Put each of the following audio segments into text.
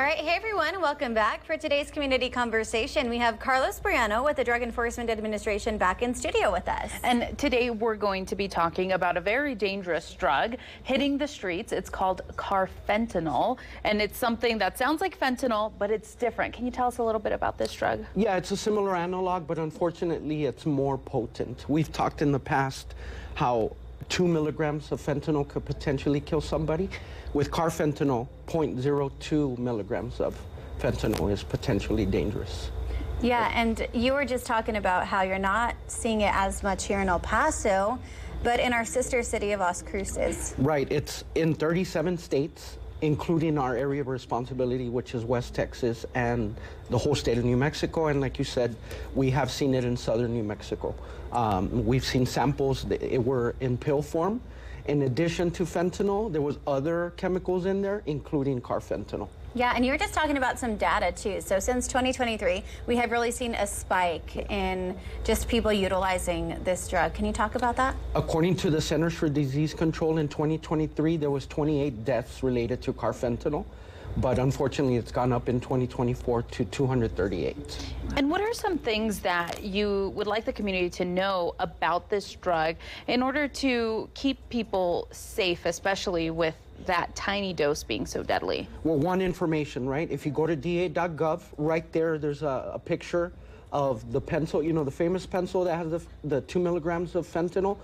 right, hey everyone, welcome back. For today's community conversation, we have Carlos Briano with the Drug Enforcement Administration back in studio with us. And today we're going to be talking about a very dangerous drug hitting the streets. It's called carfentanil, and it's something that sounds like fentanyl, but it's different. Can you tell us a little bit about this drug? Yeah, it's a similar analog, but unfortunately it's more potent. We've talked in the past how 2 milligrams of fentanyl could potentially kill somebody. With carfentanil, 0.02 milligrams of fentanyl is potentially dangerous. Yeah, and you were just talking about how you're not seeing it as much here in El Paso, but in our sister city of Las Cruces. Right, it's in 37 states, including our area of responsibility, which is West Texas and the whole state of New Mexico. And like you said, we have seen it in southern New Mexico. We've seen samples that were in pill form. In addition to fentanyl, there was other chemicals in there, including carfentanil. Yeah, and you were just talking about some data too. So since 2023, we have really seen a spike in just people utilizing this drug. Can you talk about that? According to the Centers for Disease Control, in 2023, there was 28 deaths related to carfentanil. But unfortunately, it's gone up in 2024 to 238. And what are some things that you would like the community to know about this drug in order to keep people safe, especially with that tiny dose being so deadly? Well, one, information, right? If you go to da.gov, right there's a picture of the pencil, you know, the famous pencil that has the 2 milligrams of fentanyl.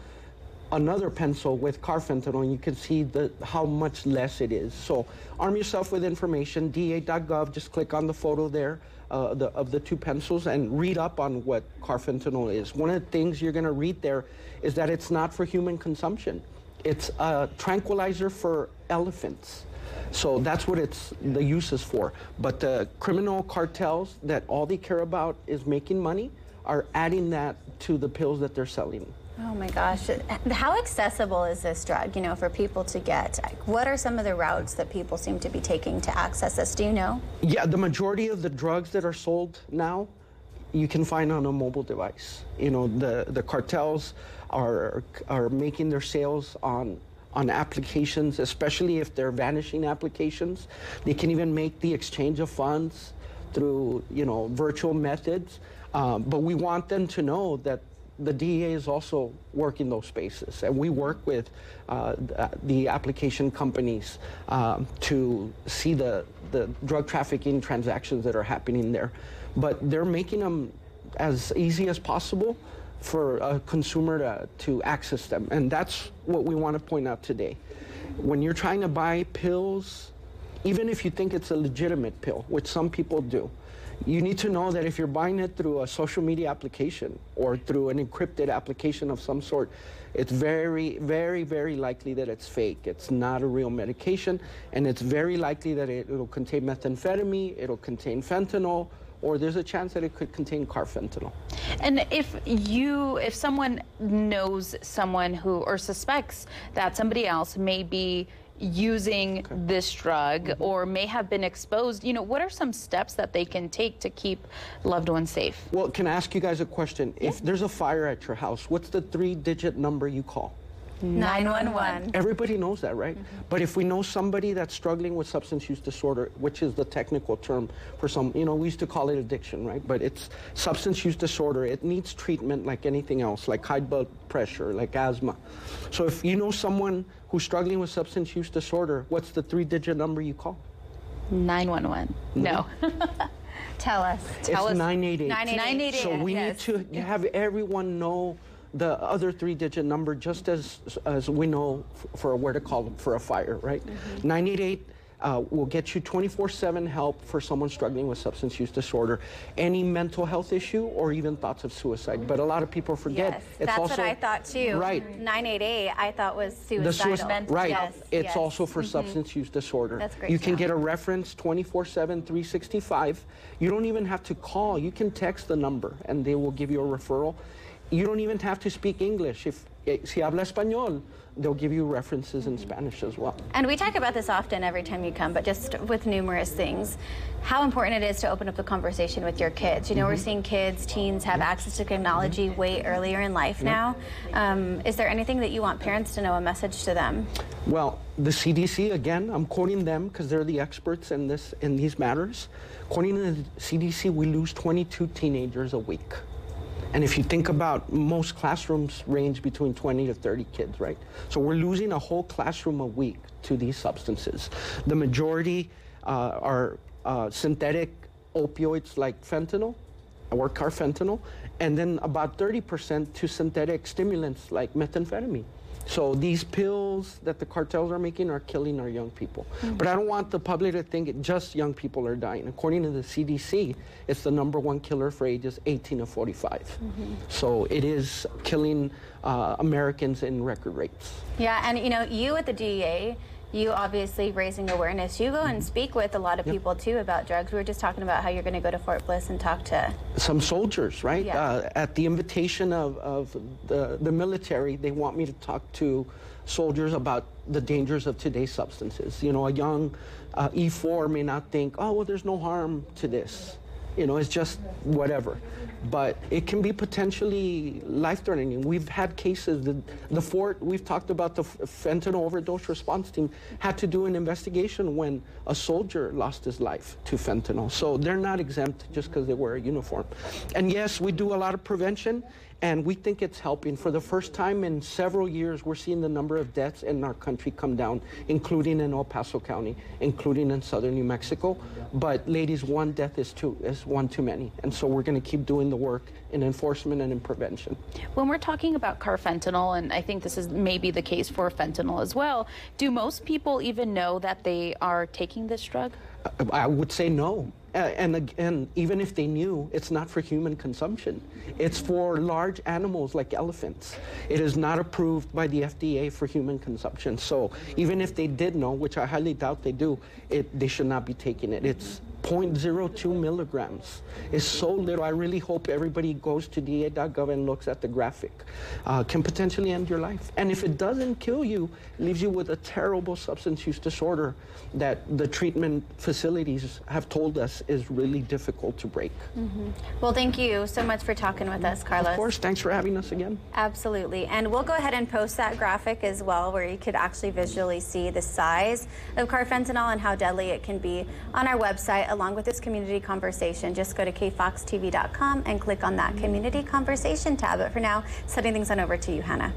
Another pencil with carfentanil, and you can see how much less it is. So arm yourself with information. da.gov, just click on the photo there of the two pencils and read up on what carfentanil is. One of the things you're going to read there is that it's not for human consumption. It's a tranquilizer for elephants. So that's what the use is for. But the criminal cartels that all they care about is making money are adding that to the pills that they're selling. Oh my gosh. How accessible is this drug, you know, for people to get? What are some of the routes that people seem to be taking to access this? Do you know? Yeah, the majority of the drugs that are sold now, you can find on a mobile device. You know, the cartels are making their sales on applications, especially if they're vanishing applications. They can even make the exchange of funds through, you know, virtual methods. But we want them to know that the DEA is also working those spaces, and we work with the application companies to see the drug trafficking transactions that are happening there. But they're making them as easy as possible for a consumer to access them, and that's what we want to point out today. When you're trying to buy pills, even if you think it's a legitimate pill, which some people do, you need to know that if you're buying it through a social media application or through an encrypted application of some sort, it's very, very, very likely that it's fake. It's not a real medication, and it's very likely that it'll contain methamphetamine, it'll contain fentanyl, or there's a chance that it could contain carfentanil. And if someone knows someone who, or suspects that somebody else may be using this drug or may have been exposed, you know, what are some steps that they can take to keep loved ones safe? Well, can I ask you guys a question? Yeah. If there's a fire at your house, what's the 3-digit number you call? 911. Everybody knows that, right? But if we know somebody that's struggling with substance use disorder, which is the technical term for some, you know, we used to call it addiction, right? But it's substance use disorder. It needs treatment like anything else, like high blood pressure, like asthma. So if you know someone who's struggling with substance use disorder, what's the 3-digit number you call? 911. No. Tell us. It's 988. 988. So we need to have everyone know the other 3-digit number, just as we know for where to call for a fire, right? 988 will get you 24/7 help for someone struggling with substance use disorder, any mental health issue, or even thoughts of suicide. But a lot of people forget. Yes, it's that's also, what I thought too. Right. 988 I thought was suicidal. Right. Yes, it's yes. also for substance use disorder. That's great. You can get a reference 24/7, 365. You don't even have to call. You can text the number, and they will give you a referral. You don't even have to speak English. Si habla español, they'll give you references in Spanish as well. And we talk about this often every time you come, but just with numerous things, how important it is to open up the conversation with your kids. You know, we're seeing kids, teens have access to technology way earlier in life now. Is there anything that you want parents to know, a message to them? Well, The CDC, again, I'm quoting them because they're the experts in these matters. According to the CDC, we lose 22 teenagers a week. And if you think about, most classrooms range between 20 to 30 kids, right? So we're losing a whole classroom a week to these substances. The majority are synthetic opioids like fentanyl or carfentanil, and then about 30% to synthetic stimulants like methamphetamine. So these pills that the cartels are making are killing our young people. But I don't want the public to think just young people are dying. According to the CDC, it's the #1 killer for ages 18 to 45. So it is killing Americans in record rates. Yeah, and you know, you at the DEA, you obviously raising awareness. You go and speak with a lot of people too about drugs. We were just talking about how you're going to go to Fort Bliss and talk to some soldiers, right? Yeah. At the invitation of the military, they want me to talk to soldiers about the dangers of today's substances. You know, a young E4 may not think, oh, well, there's no harm to this. You know, it's just whatever. But it can be potentially life-threatening. We've had cases, the fort, we've talked about the fentanyl overdose response team, had to do an investigation when a soldier lost his life to fentanyl. So they're not exempt just because they wear a uniform. And yes, we do a lot of prevention, and we think it's helping. For the first time in several years, we're seeing the number of deaths in our country come down, including in El Paso County, including in southern New Mexico. But ladies, one death is one too many. And so we're going to keep doing the work in enforcement and in prevention. When we're talking about carfentanil, and I think this is maybe the case for fentanyl as well, do most people even know that they are taking this drug? I would say no. And again, even if they knew, it's not for human consumption. It's for large animals like elephants. It is not approved by the FDA for human consumption. So even if they did know, which I highly doubt they do, they should not be taking it. It's 0.02 milligrams. It's so little. I really hope everybody goes to DA.gov and looks at the graphic. Can potentially end your life. And if it doesn't kill you, it leaves you with a terrible substance use disorder that the treatment facilities have told us is really difficult to break. Well, thank you so much for talking with us, Carlos. Of course, thanks for having us again. Absolutely. And we'll go ahead and post that graphic as well, where you could actually visually see the size of carfentanil and how deadly it can be on our website, along with this community conversation. Just go to kfoxtv.com and click on that community conversation tab. But for now, sending things on over to you, Hannah.